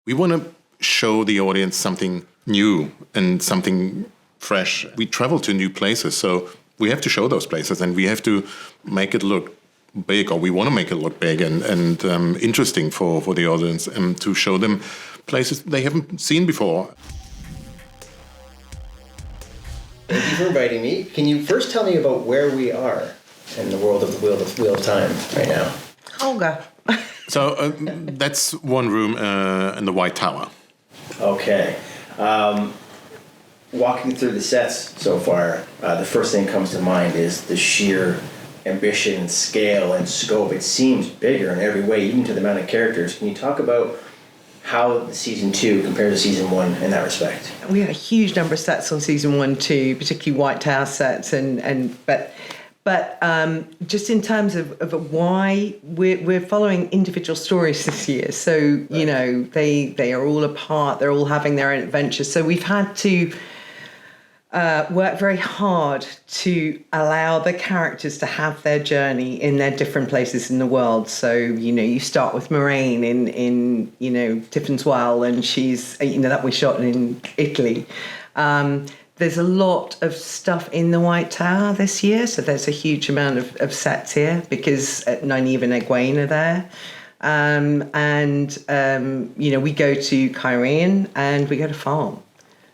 We want to show the audience something new and something fresh. We travel to new places, so we have to show those places, and we have to make it look big, or we want to make it look big and interesting for the audience, and to show them places they haven't seen before. Thank you for inviting me. Can you first tell me about where we are in the world of the Wheel of Time right now? Holger. So that's one room in the White Tower. Okay. Walking through the sets so far, the first thing that comes to mind is the sheer ambition, scale, and scope. It seems bigger in every way, even to the amount of characters. Can you talk about how season 2 compares to season 1 in that respect? We had a huge number of sets on season 1 too, particularly White Tower sets, but just in terms of why we're following individual stories this year. So you know they are all apart. They're all having their own adventures. So we've had to work very hard to allow the characters to have their journey in their different places in the world. So, you know, you start with Moraine in you know, Tiffin's Well, and she's, you know, that we shot in Italy. There's a lot of stuff in the White Tower this year, so there's a huge amount of sets here because Nynaeve and Egwene are there. You know, we go to Cairhien and we go to Farm.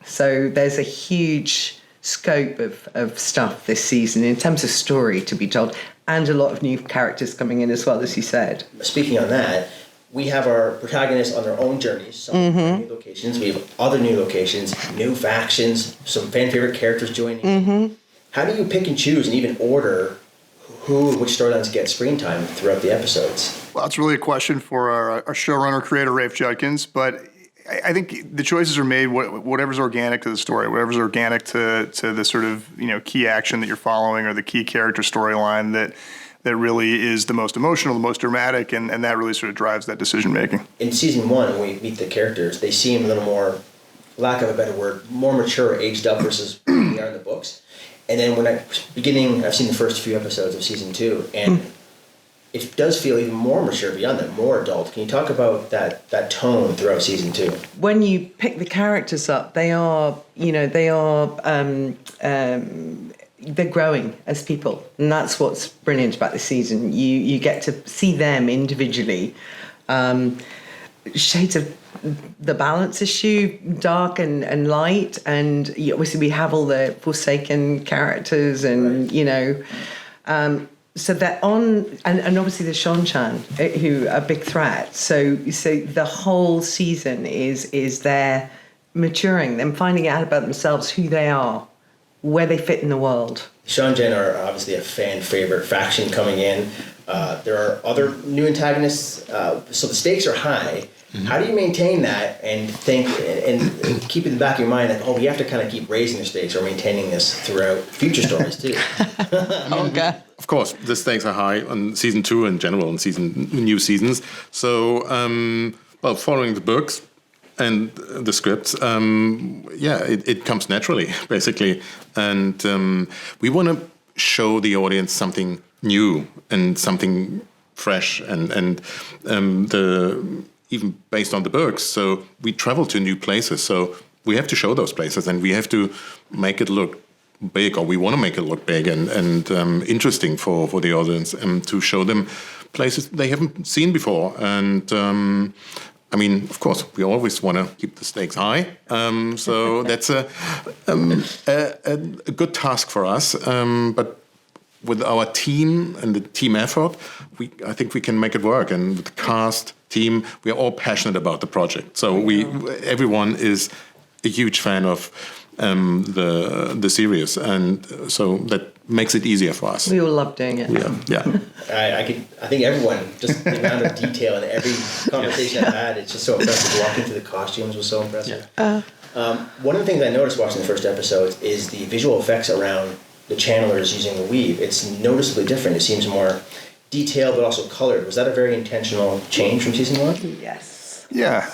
So there's a huge scope of stuff this season in terms of story to be told, and a lot of new characters coming in as well, as you said. Speaking on that, we have our protagonists on their own journeys, some new locations. We have other new locations, new factions, some fan favorite characters joining. How do you pick and choose and even order who and which storylines get screen time throughout the episodes? Well, it's really a question for our showrunner, creator, Rafe Judkins, but I think the choices are made whatever's organic to the story, whatever's organic to the sort of, you know, key action that you're following, or the key character storyline that really is the most emotional, the most dramatic, and that really sort of drives that decision making. In season 1, when we meet the characters, they seem a little more, lack of a better word, more mature, aged up versus who they are in the books. And then I've seen the first few episodes of season 2, and it does feel even more mature beyond that, more adult. Can you talk about that tone throughout season 2? When you pick the characters up, they're growing as people, and that's what's brilliant about this season. You get to see them individually. Shades of the balance issue, dark and light, and obviously we have all the Forsaken characters, and right. You know. So they're on, and obviously the Seanchan, who are a big threat. So the whole season is they're maturing, them finding out about themselves, who they are, where they fit in the world. Seanchan are obviously a fan favorite faction coming in. There are other new antagonists, so the stakes are high. Mm-hmm. How do you maintain that and think and keep in the back of your mind that, we have to kind of keep raising the stakes or maintaining this throughout future stories too? Okay. Of course, the stakes are high on season 2 in general, and new seasons. So, following the books and the scripts, it comes naturally, basically. And we want to show the audience something new and something fresh, and even based on the books. So we travel to new places, so we have to show those places, and we have to make it look big, or we want to make it look big and interesting for the audience, and to show them places they haven't seen before. And I mean, of course, we always want to keep the stakes high. So that's a good task for us. But with our team and the team effort, I think we can make it work. And with the cast, team, we are all passionate about the project. So everyone is a huge fan of the series, and so that makes it easier for us. We all love doing it. Yeah. I think everyone, just the amount of detail in every conversation I've had, it's just so impressive. Walking through the costumes was so impressive. One of the things I noticed watching the first episode is the visual effects around the channelers using the weave. It's noticeably different. It seems more detailed but also colored. Was that a very intentional change from season 1? Yes. Yeah.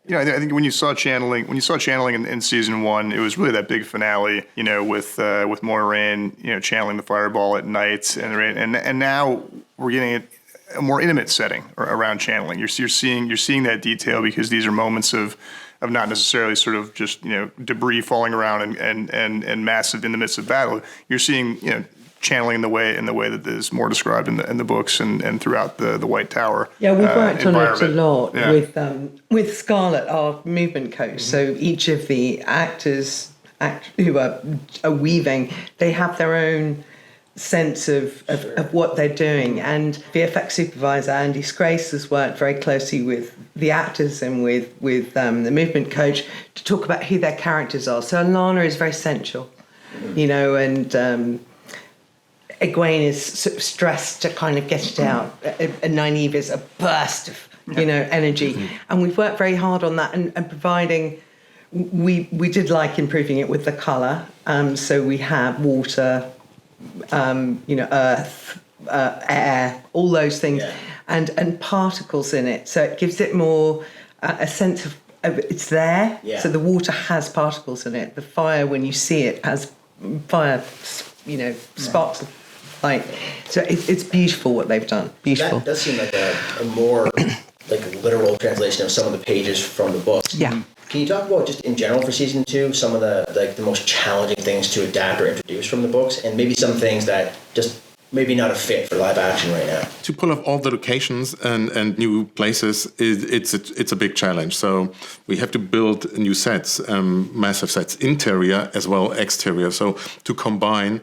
You know, I think when you saw channeling in season 1, it was really that big finale, you know, with Moiraine, you know, channeling the fireball at night, and now we're getting it a more intimate setting around channeling. You're seeing that detail because these are moments of not necessarily sort of just debris falling around and massive in the midst of battle. You're seeing channeling in the way that is more described in the books and throughout the White Tower. Yeah, we've worked on it a lot with Scarlett, our movement coach. So each of the actors who are weaving, they have their own sense of what they're doing, and VFX supervisor Andy Scrace has worked very closely with the actors and with the movement coach to talk about who their characters are. So Alana is very sensual, and Egwene is sort of stressed to kind of get it out, and Nynaeve is a burst of energy, and we've worked very hard on that and providing. We did like improving it with the colour, so we have water, earth, air, all those things, and particles in it. So it gives it more a sense of it's there. Yeah. So the water has particles in it. The fire, when you see it, has fire, sparks of light. So it's beautiful what they've done. Beautiful. That does seem like a more like literal translation of some of the pages from the books. Yeah. Can you talk about, just in general for season 2, some of the most challenging things to adapt or introduce from the books, and maybe some things that just maybe not a fit for live action right now? To pull off all the locations and new places, it's a big challenge. So we have to build new sets, massive sets, interior as well exterior. So to combine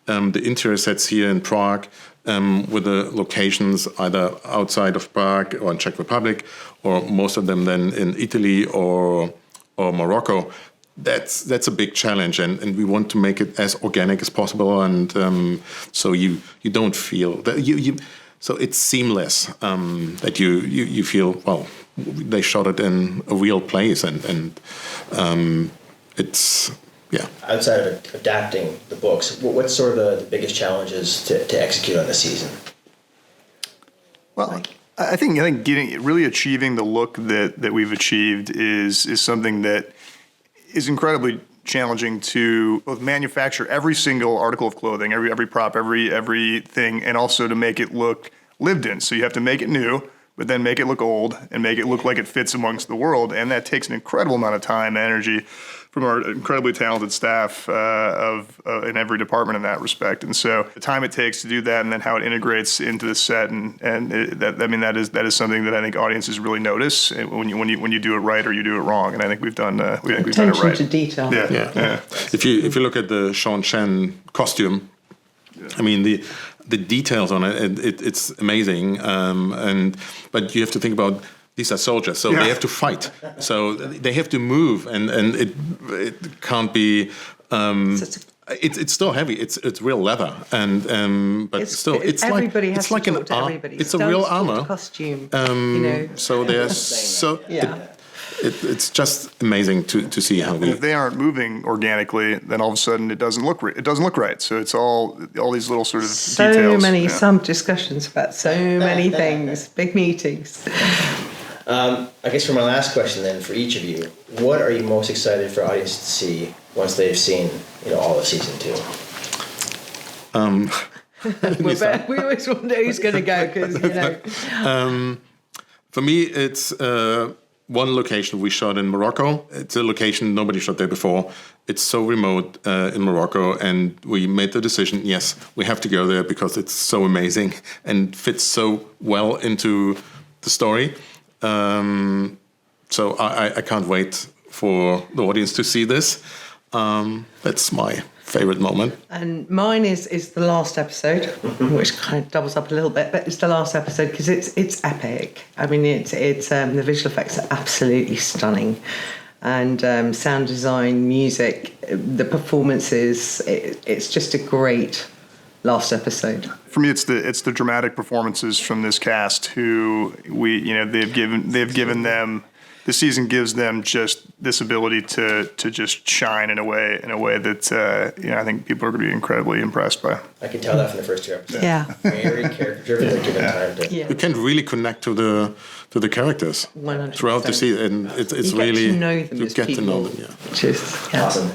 the interior sets here in Prague with the locations either outside of Prague or in Czech Republic, or most of them then in Italy or Morocco. That's a big challenge, and we want to make it as organic as possible, and so you don't feel that so it's seamless, that you feel, well, they shot it in a real place, and it's. Yeah. Outside of adapting the books, what's sort of the biggest challenges to execute on the season? Well, I think really achieving the look that we've achieved is something that is incredibly challenging to both manufacture every single article of clothing, every prop, everything, and also to make it look lived in. So you have to make it new, but then make it look old and make it look like it fits amongst the world, and that takes an incredible amount of time and energy from our incredibly talented staff in every department in that respect. And so the time it takes to do that, and then how it integrates into the set, that is something that I think audiences really notice when you do it right or you do it wrong. And I think we've done it right. Attention to detail. Yeah. If you look at the Sean Shen costume, I mean the details on it's amazing. But you have to think about. These are soldiers, so they have to fight. So they have to move, and it can't be. It's still heavy. It's real leather, but it's everybody like has it's like to an talk to everybody. It's a real armor costume. So there's it's just amazing to see how if they aren't moving organically, then all of a sudden it doesn't look right. So it's all these little sort of details. Some discussions about so many things, big meetings. I guess for my last question then, for each of you, what are you most excited for audience to see once they've seen all of season 2? We always wonder who's going to go, because for me, it's one location we shot in Morocco. It's a location nobody shot there before. It's so remote in Morocco, and we made the decision, yes, we have to go there because it's so amazing and fits so well into the story. So I can't wait for the audience to see this. That's my favorite moment. And mine is the last episode, which kind of doubles up a little bit, but it's the last episode because it's epic. I mean, it's the visual effects are absolutely stunning, and sound design, music, the performances. It's just a great last episode. For me, it's the dramatic performances from this cast who they've given them. This season gives them just this ability to just shine in a way that I think people are going to be incredibly impressed by. I can tell that from the first 2 episodes. Yeah, very character driven. Like given time to. You can really connect to the characters 100%. throughout the season, and it's you really get to know them you as get people, to know them. Yeah, which is awesome.